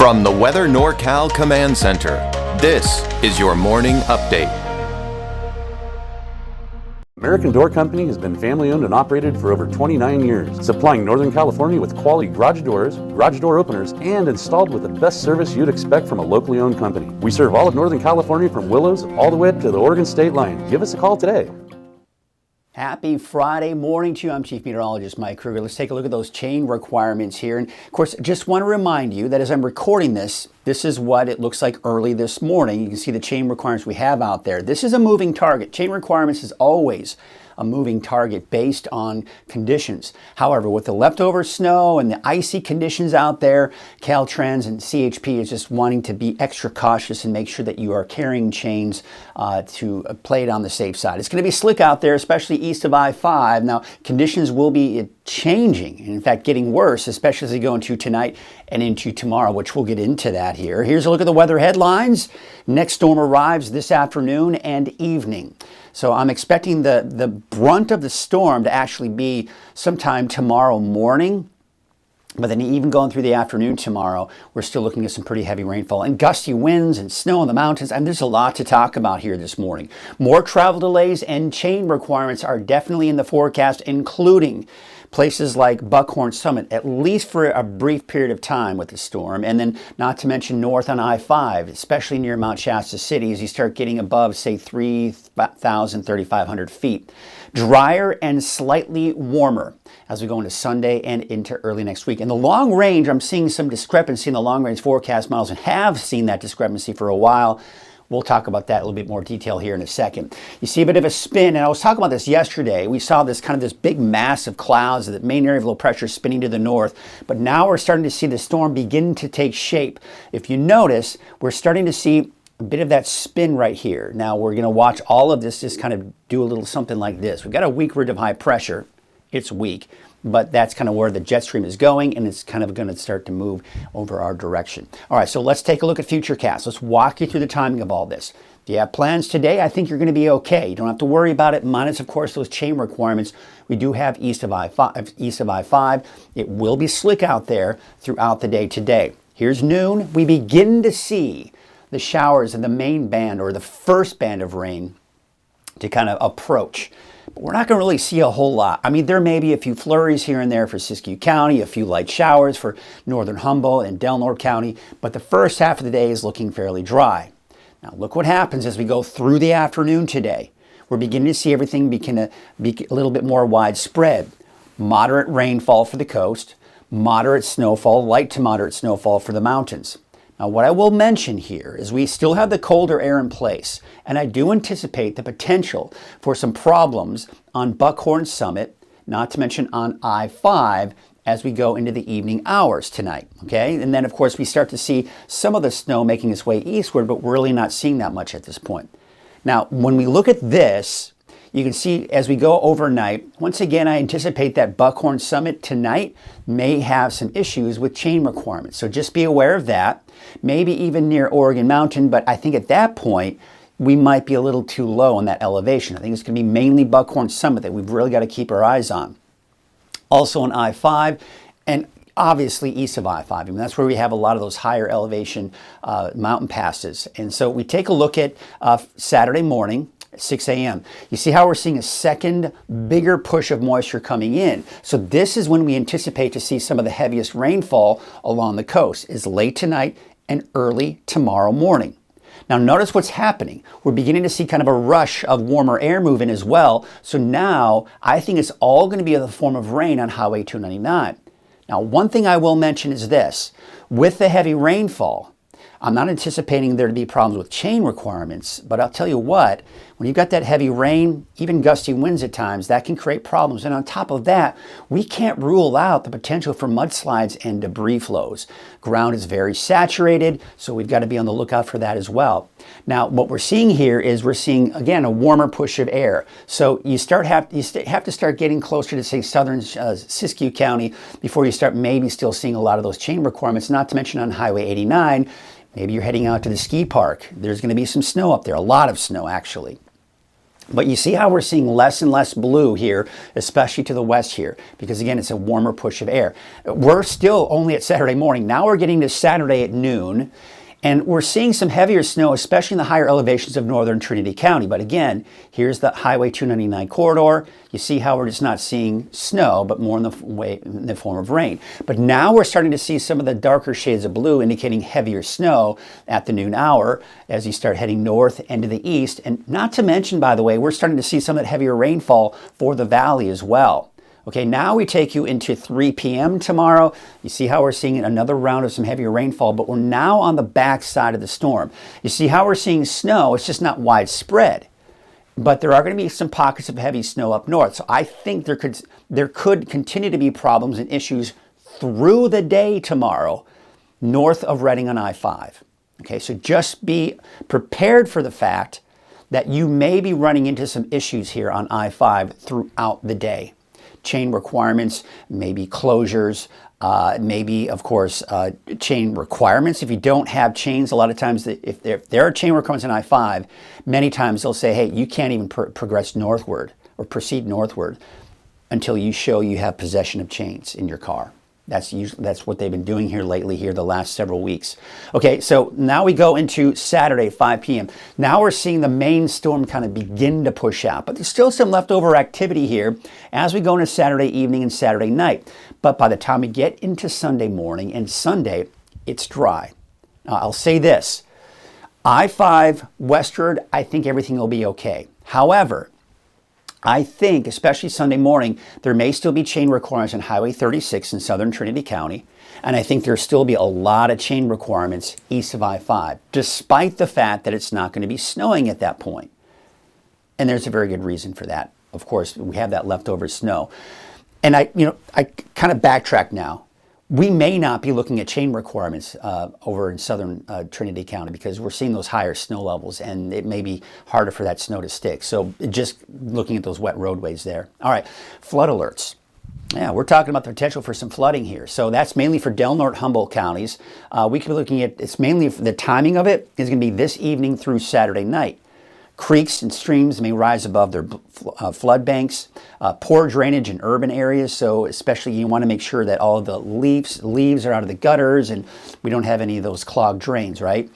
From the Weather NorCal Command Center, this is your morning update. American Door Company has been family-owned and operated for over 29 years, supplying Northern California with quality garage doors, garage door openers, and installed with the best service you'd expect from a locally owned company. We serve all of Northern California from Willows all the way to the Oregon state line. Give us a call today. Happy Friday morning to you. I'm Chief Meteorologist Mike Kruger. Let's take a look at those chain requirements here. And of course, just want to remind you that as I'm recording this is what it looks like early this morning. You can see the chain requirements we have out there. This is a moving target. Chain requirements is always a moving target based on conditions. However, with the leftover snow and the icy conditions out there, Caltrans and CHP is just wanting to be extra cautious and make sure that you are carrying chains to play it on the safe side. It's going to be slick out there, especially east of I-5. Now, conditions will be changing, and in fact getting worse, especially as we go into tonight and into tomorrow, which we'll get into that here. Here's a look at the weather headlines. Next storm arrives this afternoon and evening. So I'm expecting the brunt of the storm to actually be sometime tomorrow morning. But then even going through the afternoon tomorrow, we're still looking at some pretty heavy rainfall and gusty winds and snow in the mountains. And there's a lot to talk about here this morning. More travel delays and chain requirements are definitely in the forecast, including places like Buckhorn Summit, at least for a brief period of time with the storm. And then not to mention north on I-5, especially near Mount Shasta City, as you start getting above, say, 3,000, 3,500 feet. Drier and slightly warmer as we go into Sunday and into early next week. In the long range, I'm seeing some discrepancy in the long range forecast models and have seen that discrepancy for a while. We'll talk about that in a little bit more detail here in a second. You see a bit of a spin, and I was talking about this yesterday. We saw this big mass of clouds, the main area of low pressure spinning to the north, but now we're starting to see the storm begin to take shape. If you notice, we're starting to see a bit of that spin right here. Now we're going to watch all of this just kind of do a little something like this. We've got a weak ridge of high pressure. It's weak, but that's kind of where the jet stream is going, and it's kind of going to start to move over our direction. All right, so let's take a look at futurecasts. Let's walk you through the timing of all this. If you have plans today, I think you're going to be okay. You don't have to worry about it, minus, of course, those chain requirements we do have east of I-5. It will be slick out there throughout the day today. Here's noon. We begin to see the showers in the main band, or the first band of rain, to kind of approach. But we're not going to really see a whole lot. I mean, there may be a few flurries here and there for Siskiyou County, a few light showers for northern Humboldt and Delnor County, but the first half of the day is looking fairly dry. Now, look what happens as we go through the afternoon today. We're beginning to see everything begin to be a little bit more widespread. Moderate rainfall for the coast, moderate snowfall, light to moderate snowfall for the mountains. Now, what I will mention here is we still have the colder air in place, and I do anticipate the potential for some problems on Buckhorn Summit, not to mention on I-5, as we go into the evening hours tonight, okay? And then, of course, we start to see some of the snow making its way eastward, but we're really not seeing that much at this point. Now, when we look at this, you can see as we go overnight, once again, I anticipate that Buckhorn Summit tonight may have some issues with chain requirements. So just be aware of that. Maybe even near Oregon Mountain, but I think at that point, we might be a little too low on that elevation. I think it's going to be mainly Buckhorn Summit that we've really got to keep our eyes on. Also on I-5, and obviously east of I-5. I mean, that's where we have a lot of those higher elevation mountain passes. And so we take a look at Saturday morning, 6 a.m. You see how we're seeing a second bigger push of moisture coming in. So this is when we anticipate to see some of the heaviest rainfall along the coast, is late tonight and early tomorrow morning. Now notice what's happening. We're beginning to see kind of a rush of warmer air move in as well. So now I think it's all going to be in the form of rain on Highway 299. Now, one thing I will mention is this. With the heavy rainfall, I'm not anticipating there to be problems with chain requirements, but I'll tell you what, when you've got that heavy rain, even gusty winds at times, that can create problems. And on top of that, we can't rule out the potential for mudslides and debris flows. Ground is very saturated, so we've got to be on the lookout for that as well. Now, what we're seeing here is we're seeing, again, a warmer push of air. So you have to start getting closer to, say, southern Siskiyou County before you start maybe still seeing a lot of those chain requirements, not to mention on Highway 89. Maybe you're heading out to the ski park. There's going to be some snow up there, a lot of snow actually. But you see how we're seeing less and less blue here, especially to the west here, because again, it's a warmer push of air. We're still only at Saturday morning. Now we're getting to Saturday at noon, and we're seeing some heavier snow, especially in the higher elevations of northern Trinity County. But again, here's the Highway 299 corridor. You see how we're just not seeing snow, but more in the form of rain. But now we're starting to see some of the darker shades of blue indicating heavier snow at the noon hour as you start heading north and to the east. And not to mention, by the way, we're starting to see some of that heavier rainfall for the valley as well. Okay, now we take you into 3 p.m. tomorrow. You see how we're seeing another round of some heavier rainfall, but we're now on the back side of the storm. You see how we're seeing snow, it's just not widespread. But there are going to be some pockets of heavy snow up north. So I think there could continue to be problems and issues through the day tomorrow north of Reading on I-5. Okay, so just be prepared for the fact that you may be running into some issues here on I-5 throughout the day. Chain requirements, maybe closures, maybe, of course, chain requirements. If you don't have chains, a lot of times, if there are chain requirements in I-5, many times they'll say, hey, you can't even progress northward or proceed northward until you show you have possession of chains in your car. That's what they've been doing here lately, here the last several weeks. Okay, so now we go into Saturday, 5 p.m. Now we're seeing the main storm kind of begin to push out, but there's still some leftover activity here as we go into Saturday evening and Saturday night. But by the time we get into Sunday morning and Sunday, it's dry. Now, I'll say this, I-5 westward, I think everything will be okay. However, I think, especially Sunday morning, there may still be chain requirements on Highway 36 in southern Trinity County, and I think there'll still be a lot of chain requirements east of I-5, despite the fact that it's not going to be snowing at that point. And there's a very good reason for that. Of course, we have that leftover snow. And I kind of backtrack now. We may not be looking at chain requirements over in southern Trinity County because we're seeing those higher snow levels and it may be harder for that snow to stick. So just looking at those wet roadways there. All right, flood alerts. Yeah, we're talking about the potential for some flooding here. So that's mainly for Del Norte, Humboldt counties. We could be looking at, it's mainly, the timing of it is going to be this evening through Saturday night. Creeks and streams may rise above their flood banks. Poor drainage in urban areas, so especially you want to make sure that all of the leaves are out of the gutters and we don't have any of those clogged drains, right?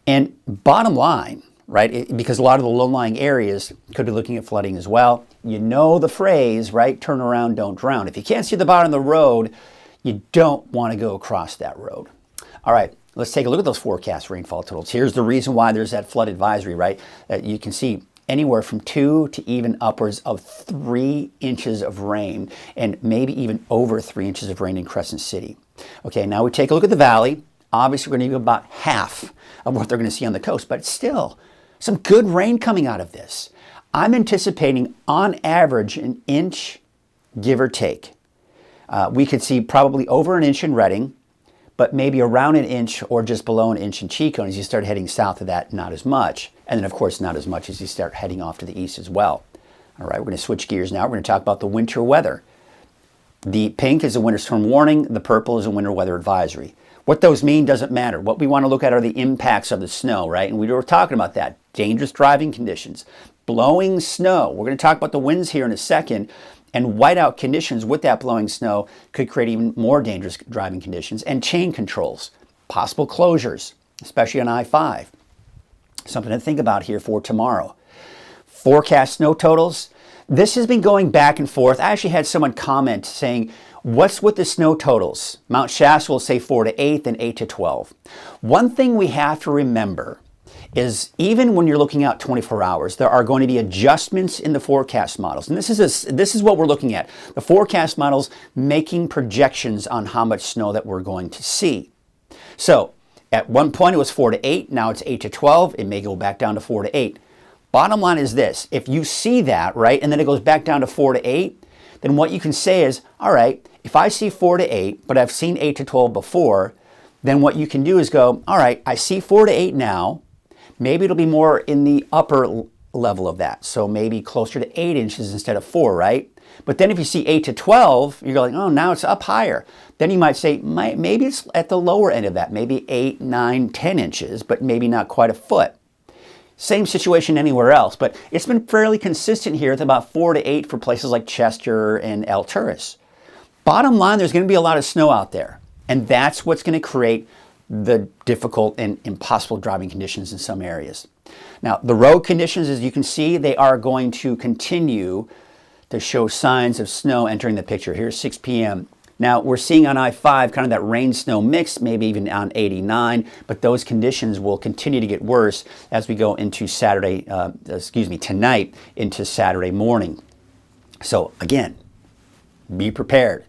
And bottom line, right, because a lot of the low-lying areas could be looking at flooding as well. You know the phrase, right, turn around, don't drown. If you can't see the bottom of the road, you don't want to go across that road. All right. Let's take a look at those forecast rainfall totals. Here's the reason why there's that flood advisory, right? You can see anywhere from 2 to even upwards of 3 inches of rain and maybe even over 3 inches of rain in Crescent City. Okay, now we take a look at the valley. Obviously, we're going to get about half of what they're going to see on the coast, but still some good rain coming out of this. I'm anticipating on average an inch, give or take. We could see probably over an inch in Reading, but maybe around an inch or just below an inch in Chico. And as you start heading south of that, not as much. And then, of course, not as much as you start heading off to the east as well. All right, we're going to switch gears now. We're going to talk about the winter weather. The pink is a winter storm warning. The purple is a winter weather advisory. What those mean doesn't matter. What we want to look at are the impacts of the snow, right? And we were talking about that. Dangerous driving conditions, blowing snow. We're going to talk about the winds here in a second. And whiteout conditions with that blowing snow could create even more dangerous driving conditions, and chain controls, possible closures, especially on I-5. Something to think about here for tomorrow. Forecast snow totals. This has been going back and forth. I actually had someone comment saying, what's with the snow totals? Mount Shasta will say 4 to 8, then 8 to 12. One thing we have to remember is even when you're looking out 24 hours, there are going to be adjustments in the forecast models. And this is what we're looking at. The forecast models making projections on how much snow that we're going to see. So at one point it was 4 to 8, now it's 8 to 12. It may go back down to 4 to 8. Bottom line is this, if you see that, right, and then it goes back down to 4 to 8, then what you can say is, all right, if I see 4 to 8, but I've seen 8 to 12 before, then what you can do is go, all right, I see 4 to 8 now. Maybe it'll be more in the upper level of that. So maybe closer to 8 inches instead of 4, right? But then if you see 8 to 12, you're going, oh, now it's up higher. Then you might say, maybe it's at the lower end of that, maybe 8, 9, 10 inches, but maybe not quite a foot. Same situation anywhere else, but it's been fairly consistent here. It's about 4 to 8 for places like Chester and El Turris. Bottom line, there's going to be a lot of snow out there, and that's what's going to create the difficult and impossible driving conditions in some areas. Now, the road conditions, as you can see, they are going to continue to show signs of snow entering the picture. Here's 6 p.m. Now, we're seeing on I-5 kind of that rain-snow mix, maybe even on 89, but those conditions will continue to get worse as we go into tonight into Saturday morning. So, again, be prepared.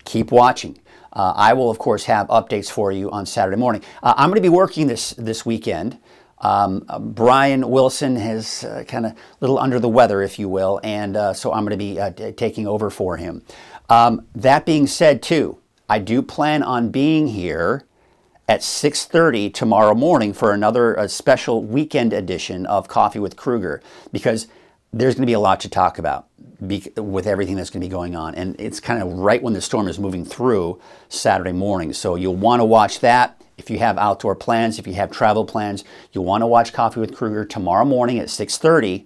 Keep watching. I will, of course, have updates for you on Saturday morning. I'm going to be working this weekend. Brian Wilson is kind of a little under the weather, if you will, and so I'm going to be taking over for him. That being said, too, I do plan on being here at 6:30 tomorrow morning for another special weekend edition of Coffee with Kruger, because there's going to be a lot to talk about with everything that's going to be going on. And it's kind of right when the storm is moving through Saturday morning. So you'll want to watch that. If you have outdoor plans, if you have travel plans, you'll want to watch Coffee with Kruger tomorrow morning at 6:30,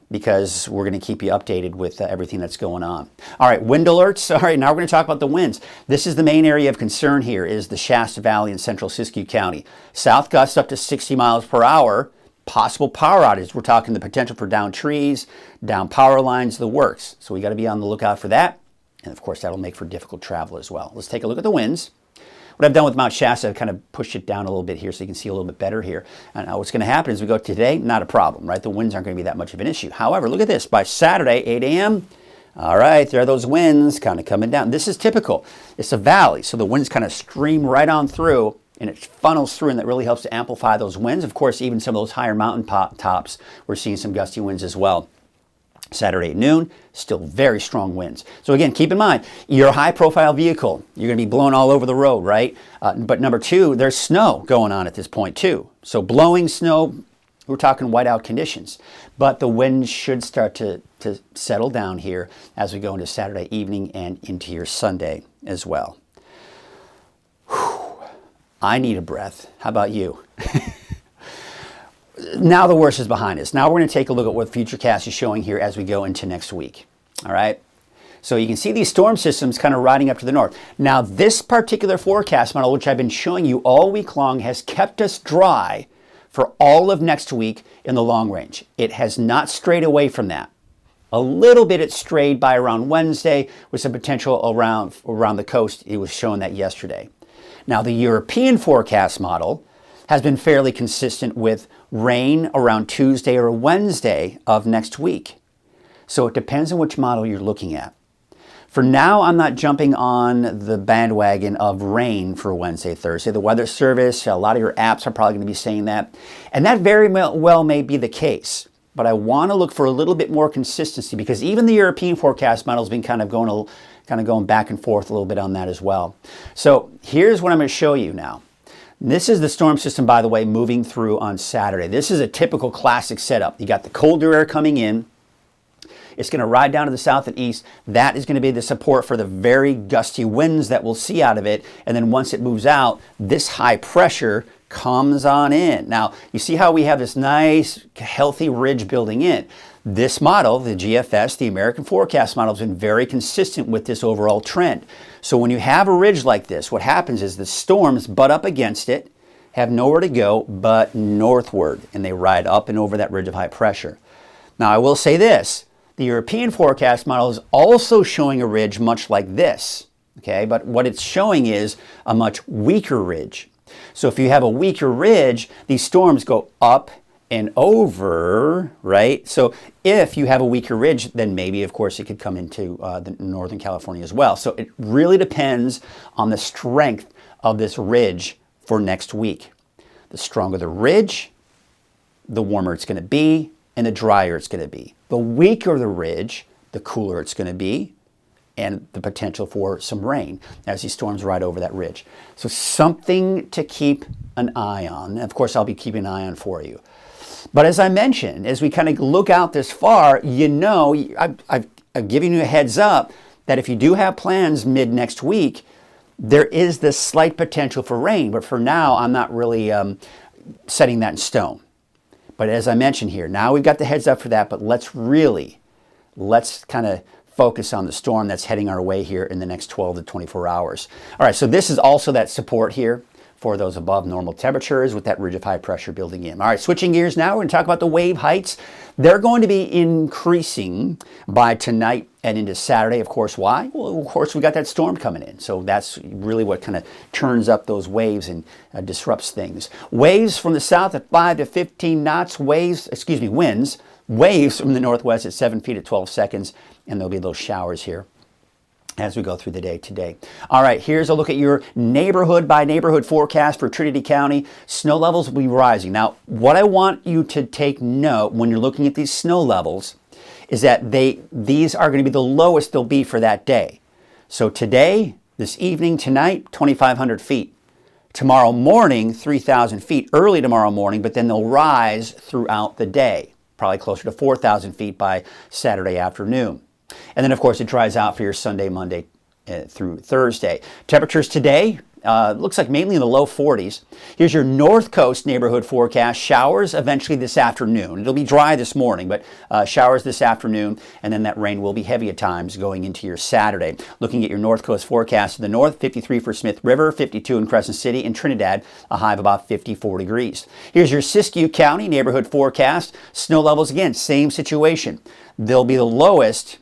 because we're going to keep you updated with everything that's going on. All right, wind alerts. All right, now we're going to talk about the winds. This is the main area of concern here, is the Shasta Valley in central Siskiyou County. South gusts up to 60 miles per hour. Possible power outages. We're talking the potential for down trees, down power lines, the works. So we got to be on the lookout for that. And of course, that'll make for difficult travel as well. Let's take a look at the winds. What I've done with Mount Shasta, I've kind of pushed it down a little bit here so you can see a little bit better here. And what's going to happen as we go today, not a problem, right? The winds aren't going to be that much of an issue. However, look at this. By Saturday, 8 a.m., all right, there are those winds kind of coming down. This is typical. It's a valley, so the winds kind of stream right on through, and it funnels through, and that really helps to amplify those winds. Of course, even some of those higher mountain tops, we're seeing some gusty winds as well. Saturday at noon, still very strong winds. So again, keep in mind, you're a high-profile vehicle. You're going to be blown all over the road, right? But number two, there's snow going on at this point too. So blowing snow, we're talking whiteout conditions. But the winds should start to settle down here as we go into Saturday evening and into your Sunday as well. Whew. I need a breath. How about you? Now the worst is behind us. Now we're going to take a look at what Futurecast is showing here as we go into next week. All right? So you can see these storm systems kind of riding up to the north. Now this particular forecast model, which I've been showing you all week long, has kept us dry for all of next week in the long range. It has not strayed away from that. A little bit it strayed by around Wednesday with some potential around the coast. It was showing that yesterday. Now the European forecast model has been fairly consistent with rain around Tuesday or Wednesday of next week. So it depends on which model you're looking at. For now, I'm not jumping on the bandwagon of rain for Wednesday, Thursday. The Weather Service, a lot of your apps are probably going to be saying that. And that very well may be the case. But I want to look for a little bit more consistency, because even the European forecast model has been kind of going back and forth a little bit on that as well. So here's what I'm going to show you now. This is the storm system, by the way, moving through on Saturday. This is a typical classic setup. You got the colder air coming in. It's going to ride down to the south and east. That is going to be the support for the very gusty winds that we'll see out of it. And then once it moves out, this high pressure comes on in. Now, you see how we have this nice, healthy ridge building in. This model, the GFS, the American forecast model, has been very consistent with this overall trend. So when you have a ridge like this, what happens is the storms butt up against it, have nowhere to go but northward, and they ride up and over that ridge of high pressure. Now, I will say this. The European forecast model is also showing a ridge much like this, okay? But what it's showing is a much weaker ridge. So if you have a weaker ridge, these storms go up and over, right? So if you have a weaker ridge, then maybe, of course, it could come into the Northern California as well. So it really depends on the strength of this ridge for next week. The stronger the ridge, the warmer it's going to be, and the drier it's going to be. The weaker the ridge, the cooler it's going to be, and the potential for some rain as these storms ride over that ridge. So something to keep an eye on. Of course, I'll be keeping an eye on for you. But as I mentioned, as we kind of look out this far, you know, I've given you a heads up that if you do have plans mid next week, there is this slight potential for rain. But for now, I'm not really setting that in stone. But as I mentioned here, now we've got the heads up for that, but let's kind of focus on the storm that's heading our way here in the next 12 to 24 hours. All right, so this is also that support here for those above normal temperatures with that ridge of high pressure building in. All right, switching gears now, we're going to talk about the wave heights. They're going to be increasing by tonight and into Saturday. Of course, why? Well, of course, we got that storm coming in. So that's really what kind of turns up those waves and disrupts things. Waves from the south at 5 to 15 knots, winds. Waves from the northwest at 7 feet at 12 seconds, and there'll be those showers here as we go through the day today. All right, here's a look at your neighborhood by neighborhood forecast for Trinity County. Snow levels will be rising. Now, what I want you to take note when you're looking at these snow levels is that these are going to be the lowest they'll be for that day. So today, this evening, tonight, 2,500 feet. Tomorrow morning, 3,000 feet, early tomorrow morning, but then they'll rise throughout the day, probably closer to 4,000 feet by Saturday afternoon. And then, of course, it dries out for your Sunday, Monday through Thursday. Temperatures today, looks like mainly in the low 40s. Here's your North Coast neighborhood forecast. Showers eventually this afternoon. It'll be dry this morning, but showers this afternoon, and then that rain will be heavy at times going into your Saturday. Looking at your North Coast forecast to the north, 53 for Smith River, 52 in Crescent City, and Trinidad, a high of about 54 degrees. Here's your Siskiyou County neighborhood forecast. Snow levels, again, same situation. They'll be the lowest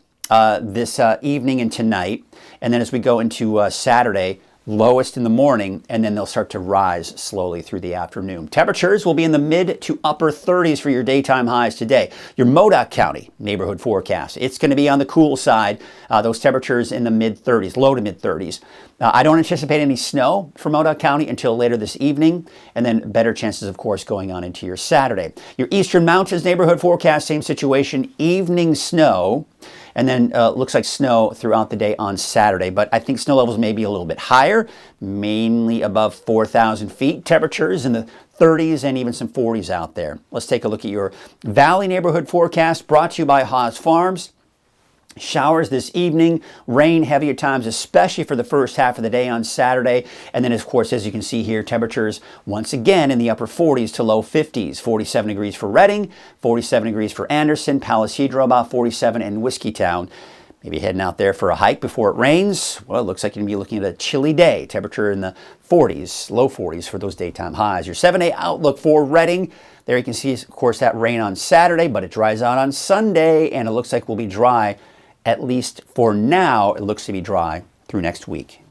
this evening and tonight, and then as we go into Saturday, lowest in the morning, and then they'll start to rise slowly through the afternoon. Temperatures will be in the mid to upper 30s for your daytime highs today. Your Modoc County neighborhood forecast, it's going to be on the cool side. Those temperatures in the mid 30s, low to mid 30s. I don't anticipate any snow for Modoc County until later this evening, and then better chances, of course, going on into your Saturday. Your Eastern Mountains neighborhood forecast, same situation, evening snow, and then looks like snow throughout the day on Saturday. But I think snow levels may be a little bit higher, mainly above 4,000 feet. Temperatures in the 30s and even some 40s out there. Let's take a look at your Valley neighborhood forecast brought to you by Haas Farms. Showers this evening, rain heavy at times, especially for the first half of the day on Saturday. And then, of course, as you can see here, temperatures once again in the upper 40s to low 50s. 47 degrees for Redding, 47 degrees for Anderson, Palisadro about 47, and Whiskeytown. Maybe heading out there for a hike before it rains. Well, it looks like you're going to be looking at a chilly day. Temperature in the 40s, low 40s for those daytime highs. Your 7-day outlook for Redding. There you can see, of course, that rain on Saturday, but it dries out on Sunday, and it looks like we'll be dry. At least for now, it looks to be dry through next week.